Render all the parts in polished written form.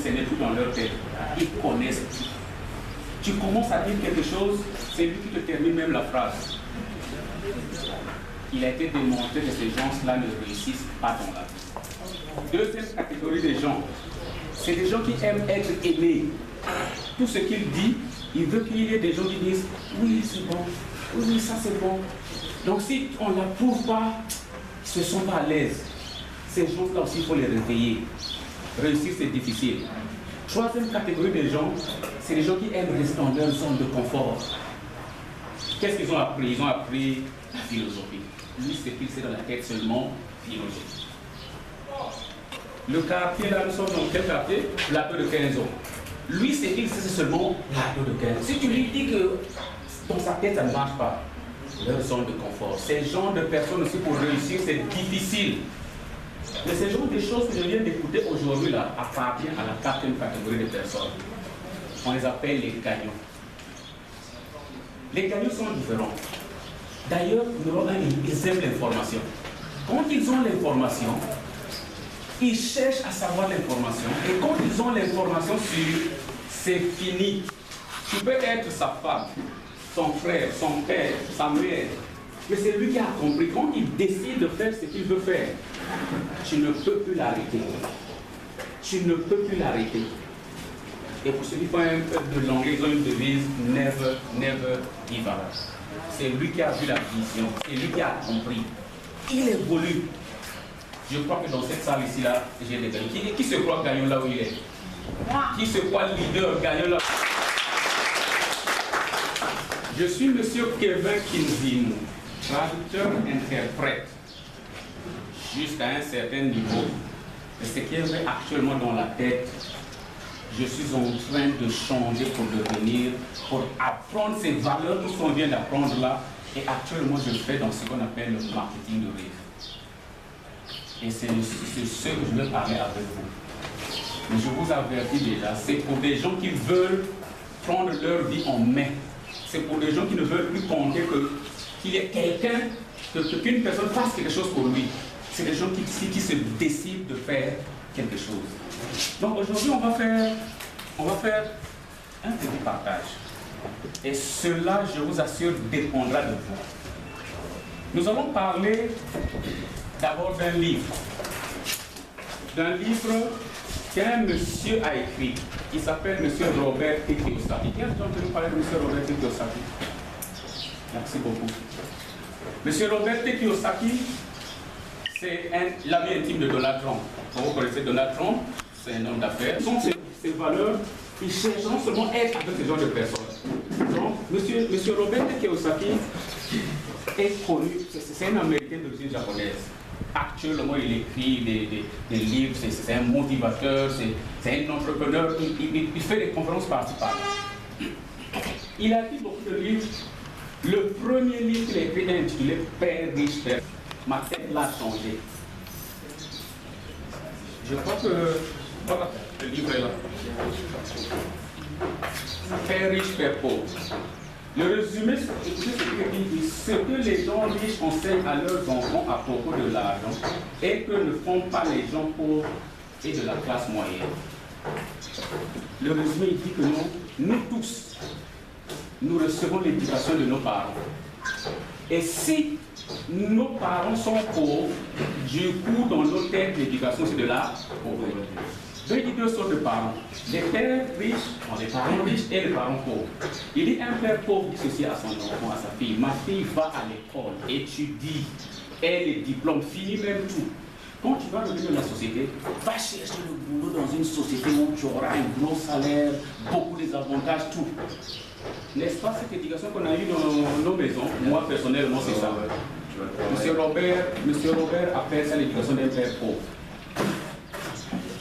ce n'est plus dans leur tête. Ils connaissent tout. Tu commences à dire quelque chose, c'est lui qui te termine même la phrase. Il a été démontré que ces gens-là ne réussissent pas dans la vie. Deuxième catégorie de gens, c'est des gens qui aiment être aimés. Tout ce qu'il dit, il veut qu'il y ait des gens qui disent « Oui, c'est bon. Oui, ça c'est bon. » Donc si on ne l'approuve pas, ils ne se sont pas à l'aise. Ces gens-là aussi, il faut les réveiller. Réussir, c'est difficile. Troisième catégorie de gens, c'est les gens qui aiment rester dans leur zone de confort. Qu'est-ce qu'ils ont appris? Ils ont appris la philosophie. Lui, ce qu'il sait dans la tête seulement, philosophie. Le quartier, là, nous sommes dans quel quartier? Plateau de 15 ans. Lui, ce qu'il sait, c'est seulement plateau de 15 ans. Si tu lui dis que dans sa tête, ça ne marche pas, leur zone de confort. Ces genres de personnes aussi, pour réussir, c'est difficile. Mais ces genres de choses que je viens d'écouter aujourd'hui là appartiennent à la quatrième catégorie de personnes. On les appelle les gagnants. Les gagnants sont différents. D'ailleurs, ils aiment l'information. Quand ils ont l'information, ils cherchent à savoir l'information. Et quand ils ont l'information sur, c'est fini. Tu peux être sa femme, son frère, son père, sa mère. Mais c'est lui qui a compris. Quand il décide de faire ce qu'il veut faire, tu ne peux plus l'arrêter. Tu ne peux plus l'arrêter. Et pour ceux qui font un peu de l'anglais, ils ont une devise never, never give up. C'est lui qui a vu la vision. C'est lui qui a compris. Il évolue. Je crois que dans cette salle ici, là, j'ai des gagnants. Qui se croit gagnant là où il est? Qui se croit leader gagnant là? Je suis monsieur Kevin Kinzino, traducteur-interprète, jusqu'à un certain niveau. Et ce qui est actuellement dans la tête, je suis en train de changer pour devenir, pour apprendre ces valeurs, tout ce qu'on vient d'apprendre là. Et actuellement, je le fais dans ce qu'on appelle le marketing de rêve. Et c'est ce que je veux parler avec vous. Mais je vous avertis déjà, c'est pour des gens qui veulent prendre leur vie en main. C'est pour des gens qui ne veulent plus compter qu'il y ait quelqu'un, qu'une personne fasse quelque chose pour lui. C'est des gens qui se décident de faire quelque chose. Donc aujourd'hui, on va faire un petit partage. Et cela, je vous assure, dépendra de vous. Nous allons parler d'abord d'un livre. D'un livre qu'un monsieur a écrit. Il s'appelle monsieur Robert T. Kiyosaki. Qui a entendu parler de monsieur Robert T. Kiyosaki? Merci beaucoup. Monsieur Robert T. Kiyosaki, c'est l'ami intime de Donald Trump. Vous connaissez Donald Trump? C'est un homme d'affaires. Ce sont ses valeurs. Il cherche non seulement être avec ce genre de personnes. Donc, monsieur Robert T. Kiyosaki est connu. C'est un Américain d'origine japonaise. Actuellement, il écrit des livres, c'est un motivateur, c'est un entrepreneur, il fait des conférences par-ci-par. Il a écrit beaucoup de livres. Le premier livre qu'il a écrit est intitulé Père riche, Père. Ma tête l'a changé. Je crois que... Voilà, le livre est là. Père riche, Père pauvre. Le résumé, écoutez ce qu'il dit, ce que les gens riches enseignent à leurs enfants à propos de l'argent et que ne font pas les gens pauvres et de la classe moyenne. Le résumé, il dit que nous tous, nous recevons l'éducation de nos parents. Et si nos parents sont pauvres, du coup, dans nos têtes, l'éducation, c'est de la pauvreté. Donc, il dit deux sortes de parents. Les pères riches, les parents riches et les parents pauvres. Il dit un père pauvre dit ceci à son enfant, à sa fille. Ma fille va à l'école, étudie, ait les diplômes, finit même tout. Quand tu vas revenir dans la société, va chercher le boulot dans une société où tu auras un gros salaire, beaucoup d'avantages, tout. N'est-ce pas cette éducation qu'on a eue dans nos maisons? Moi, personnellement, c'est ça. Monsieur Robert appelle ça l'éducation d'un père pauvre.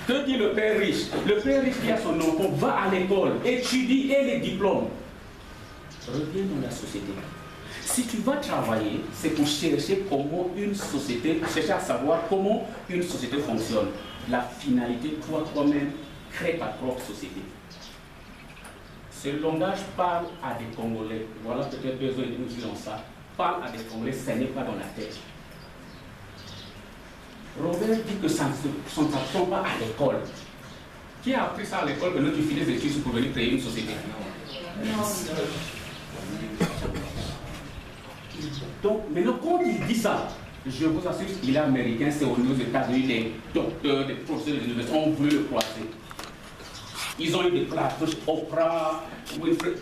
Que dit le père riche? Le père riche qui a son enfant va à l'école, étudie et les diplômes. Reviens dans la société. Si tu vas travailler, c'est pour chercher comment une société, chercher à savoir comment une société fonctionne. La finalité, toi-même, crée ta propre société. Ce langage parle à des Congolais. Voilà peut-être 2 ans et demi dans ça. Parle à des Congolais, ce n'est pas dans la tête. Robert dit que ça ne s'apprend pas à l'école. Qui a appris ça à l'école que nous tu finis des études pour venir créer une société? Non. Donc, maintenant, quand il dit ça, je vous assure qu'il est américain, c'est aux États-Unis, des docteurs, des professeurs de l'université, on veut le croiser. Ils ont eu des places, Oprah, Winfrey,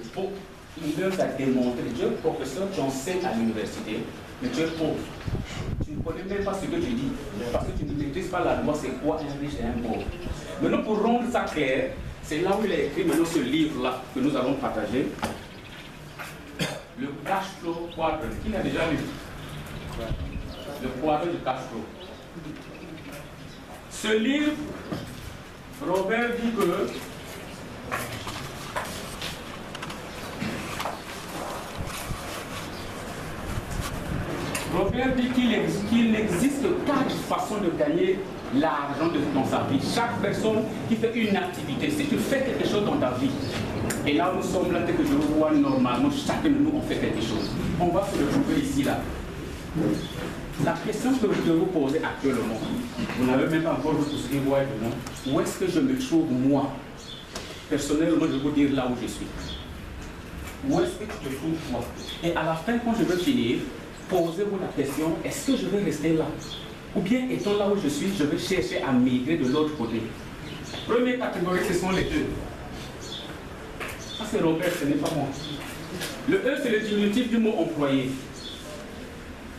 il leur a démontré, tu es professeur, tu enseignes à l'université, mais tu es pauvre. Tu ne connais même pas ce que tu dis, parce que tu ne maîtrises pas la loi, c'est quoi un riche et un pauvre. Maintenant, pour rendre ça clair, c'est là où il a écrit maintenant ce livre-là que nous allons partager. Le cash flow quadrant. Qui l'a déjà lu? Le quadrant du cash flow. Ce livre, Robert dit que qu'il n'existe que 4 façons de gagner l'argent dans sa vie. Chaque personne qui fait une activité, si tu fais quelque chose dans ta vie, et là nous sommes là, dès que je vous vois normalement, chacun de nous on fait quelque chose. On va se retrouver ici là. La question que je vais vous poser actuellement, vous n'avez même pas encore retrouvé où est-ce que je me trouve moi? Personnellement, je vais vous dire là où je suis. Où est-ce que tu te trouves toi? Et à la fin, quand je vais finir, posez-vous la question, est-ce que je vais rester là? Ou bien, étant là où je suis, je vais chercher à migrer de l'autre côté. Première catégorie, ce sont les E. Ça, c'est Robert, ce n'est pas moi. Le E, c'est le diminutif du mot employé.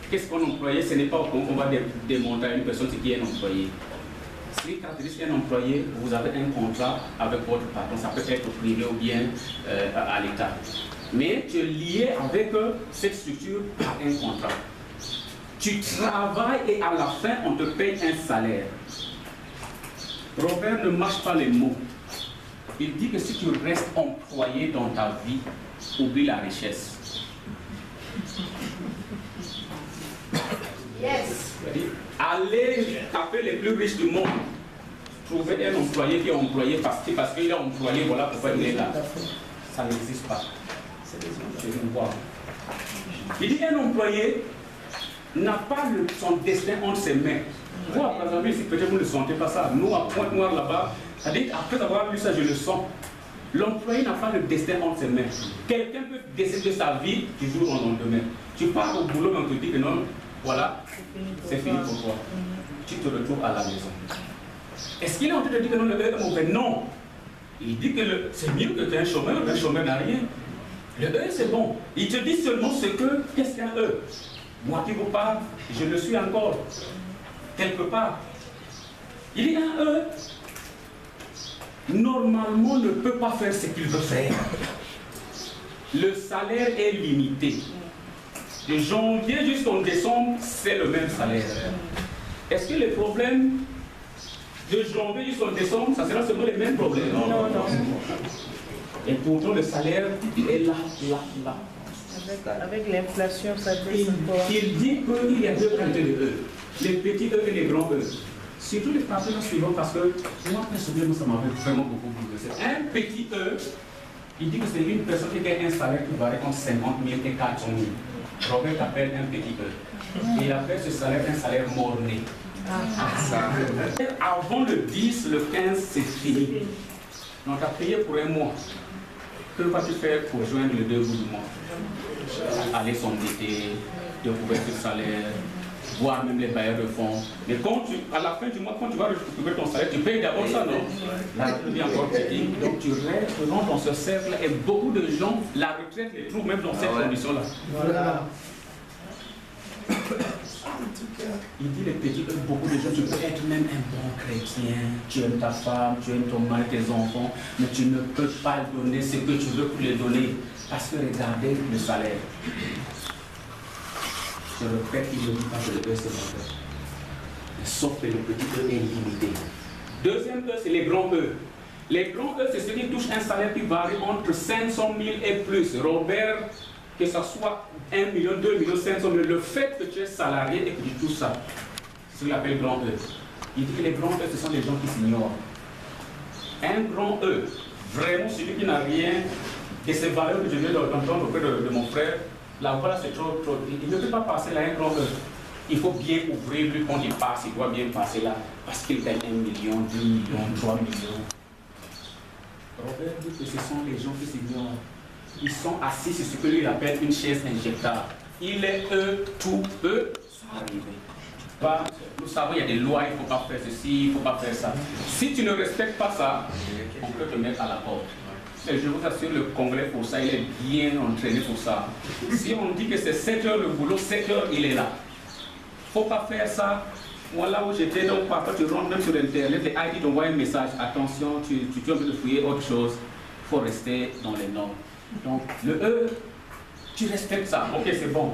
Qu'est-ce qu'on employé? Ce n'est pas qu'on va démontrer à une personne ce qui est un employé. Ce qui caractérise un employé, vous avez un contrat avec votre patron, ça peut être privé ou bien à l'État. Mais tu es lié avec cette structure par un contrat. Tu travailles et à la fin, on te paye un salaire. Robert ne mâche pas les mots. Il dit que si tu restes employé dans ta vie, oublie la richesse. Yes. Allez taper les plus riches du monde. Trouver un employé qui est employé parce qu'il est employé, voilà pourquoi il est là. Ça n'existe pas. C'est une voie. Il dit un employé n'a pas son destin entre ses mains. Vous, par exemple, ici, peut-être vous ne sentez pas ça. Nous, à Pointe-Noire, là-bas, c'est-à-dire, après avoir lu ça, je le sens. L'employé n'a pas le destin entre ses mains. Quelqu'un peut décider de sa vie du jour au lendemain. Tu pars au boulot, mais on te dit que non, voilà, c'est fini pour toi. Tu te retrouves à la maison. Est-ce qu'il est en train de dire que non, le E est mauvais? Non. Il dit que c'est mieux que tu aies un chômeur n'a rien. Le E, c'est bon. Il te dit seulement qu'est-ce qu'un E? Moi qui vous parle, je le suis encore. Quelque part. Il y a un E, normalement, ne peut pas faire ce qu'il veut faire. Le salaire est limité. De janvier jusqu'en décembre, c'est le même salaire. Est-ce que les problèmes de janvier jusqu'en décembre, ça sera seulement les mêmes problèmes? Non, non, non. Et pourtant, le salaire est là, là, là. Avec l'inflation, ça baisse encore. Il dit qu'il y a deux quantités de E. Les petits E et les grands E. Surtout les partenaires suivants, parce que moi, personnellement, ça m'avait vraiment beaucoup bouleversé. Un petit E, il dit que c'est une personne qui a un salaire qui varie entre 50 000 et 400 000. Robert appelle un petit E. Et il appelle ce salaire un salaire mort-né. Avant le 10, le 15, c'est fini. Donc, tu as payé pour un mois. Que vas-tu faire pour joindre les deux bouts du mois? Aller s'endetter, découvrir ce salaire, voir même les bailleurs de fonds. Mais à la fin du mois, quand tu vas récupérer ton salaire, tu payes d'abord ça, non? La retraite devient encore petite. Donc tu rentres dans ce cercle et beaucoup de gens, la retraite les trouvent même dans cette condition-là. Voilà. Il dit les petits, beaucoup de gens, tu peux être même un bon chrétien, tu aimes ta femme, tu aimes ton mari, tes enfants, mais tu ne peux pas donner ce que tu veux pour les donner. Parce que regardez le salaire. Je répète, il ne dit pas que le E c'est mauvais. Sauf que le petit E est limité. Deuxième E, c'est les grands E. Les grands E, c'est ceux qui touchent un salaire qui varie entre 500 000 et plus. Robert, que ce soit 1 million, 2 millions, 500 000, le fait que tu es salarié et que tu touches ça, c'est ce qu'il appelle grand E. Il dit que les grands E, ce sont les gens qui s'ignorent. Un grand E, vraiment celui qui n'a rien, et ces valeurs que je viens d'entendre auprès de mon frère, là voilà, c'est trop. Il ne peut pas passer là un grand E. Il faut bien ouvrir lui quand il passe, il doit bien passer là, parce qu'il gagne 1 million, 2 millions, 3 millions. Robert dit que ce sont les gens qui s'ignorent. Ils sont assis sur ce que lui appelle une chaise injectable. Il est eux, tout eux, ça arrive. Pas, nous savons, il y a des lois, il ne faut pas faire ceci, il ne faut pas faire ça. Si tu ne respectes pas ça, on peut te mettre à la porte. Mais je vous assure, le Congrès pour ça, il est bien entraîné pour ça. Si on dit que c'est 7 heures le boulot, 7 heures il est là. Il ne faut pas faire ça. Moi là où j'étais, donc parfois tu rentres même sur Internet, les ID t'envoient un message, attention, tu es en train de fouiller autre chose, il faut rester dans les normes. Donc le E, tu respectes ça, ok c'est bon.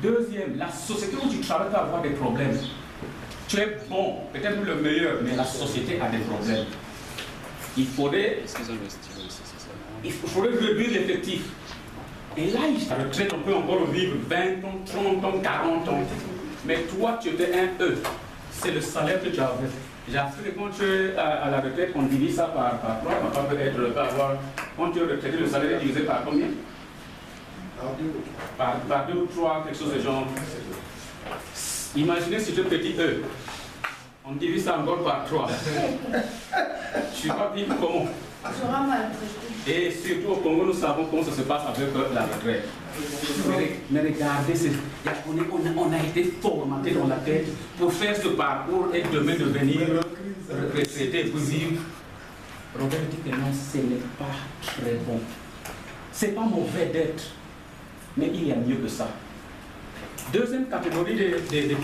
Deuxième, la société où tu travailles peut avoir des problèmes. Tu es bon, peut-être le meilleur, mais la société a des problèmes. Il faudrait réduire l'effectif. Et là, la retraite, on peut encore vivre 20 ans, 30 ans, 40 ans. Mais toi, tu étais un E. C'est le salaire que tu avais. J'ai appris que quand tu es à la retraite, on divise ça par 3. Quand tu es retraité, le salaire est divisé par combien? Par 2 ou 3, quelque chose de genre. Imaginez si tu es petit E. On divise ça encore par 3. Tu vas vivre comment? Et surtout au Congo, nous savons comment ça se passe avec la retraite. Mais regardez, on a été formaté dans la tête pour faire ce parcours et demain devenir retraité pour vivre. Robert dit que non, ce n'est pas très bon. Ce n'est pas mauvais d'être, mais il y a mieux que ça. Deuxième catégorie de